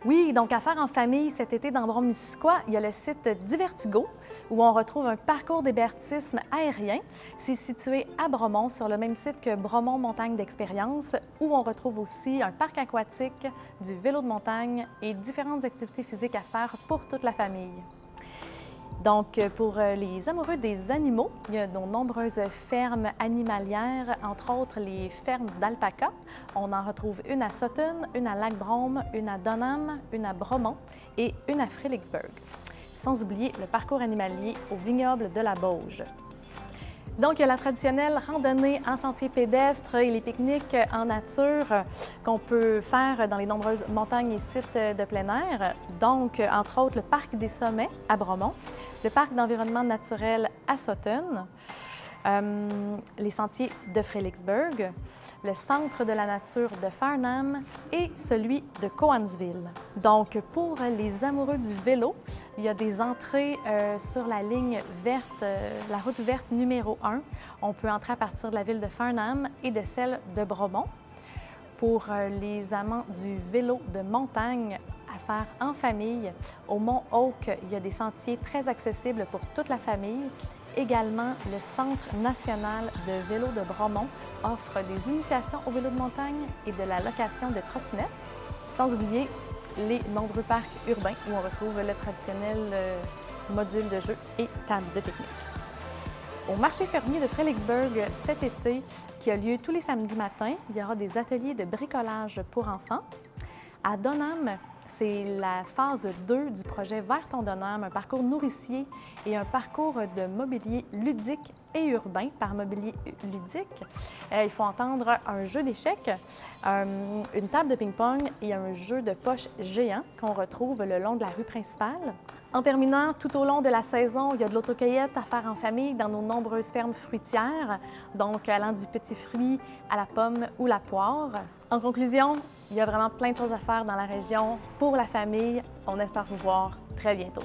Oui, donc à faire en famille cet été dans Brome-Missisquoi, il y a le site Divertigo où on retrouve un parcours d'hébertisme aérien. C'est situé à Bromont, sur le même site que Bromont Montagne d'Expérience, où on retrouve aussi un parc aquatique, du vélo de montagne et différentes activités physiques à faire pour toute la famille. Donc, pour les amoureux des animaux, il y a de nombreuses fermes animalières, entre autres les fermes d'alpaca. On en retrouve une à Sutton, une à Lac-Brome, une à Dunham, une à Bromont et une à Fredericksburg. Sans oublier le parcours animalier au vignoble de la Bauge. Donc, il y a la traditionnelle randonnée en sentier pédestre et les pique-niques en nature qu'on peut faire dans les nombreuses montagnes et sites de plein air. Donc, entre autres, le Parc des Sommets à Bromont, le Parc d'environnement naturel à Sutton, les sentiers de Fredericksburg, le Centre de la nature de Farnham et celui de Cowansville. Donc, pour les amoureux du vélo, il y a des entrées sur la ligne verte, la route verte numéro 1. On peut entrer à partir de la ville de Farnham et de celle de Bromont. Pour les amants du vélo de montagne à faire en famille, au Mont Oak, il y a des sentiers très accessibles pour toute la famille. Également, le Centre national de vélo de Bromont offre des initiations au vélo de montagne et de la location de trottinettes. Sans oublier les nombreux parcs urbains où on retrouve le traditionnel module de jeu et table de pique-nique. Au marché fermier de Fredericksburg cet été, qui a lieu tous les samedis matins, il y aura des ateliers de bricolage pour enfants. À Dunham, c'est la phase 2 du projet Vers ton Dunham, un parcours nourricier et un parcours de mobilier ludique et urbain. Par mobilier ludique, il faut entendre un jeu d'échecs, une table de ping-pong et un jeu de poche géant qu'on retrouve le long de la rue principale. En terminant, tout au long de la saison, il y a de l'autocueillette à faire en famille dans nos nombreuses fermes fruitières, donc allant du petit fruit à la pomme ou la poire. En conclusion, il y a vraiment plein de choses à faire dans la région pour la famille. On espère vous voir très bientôt.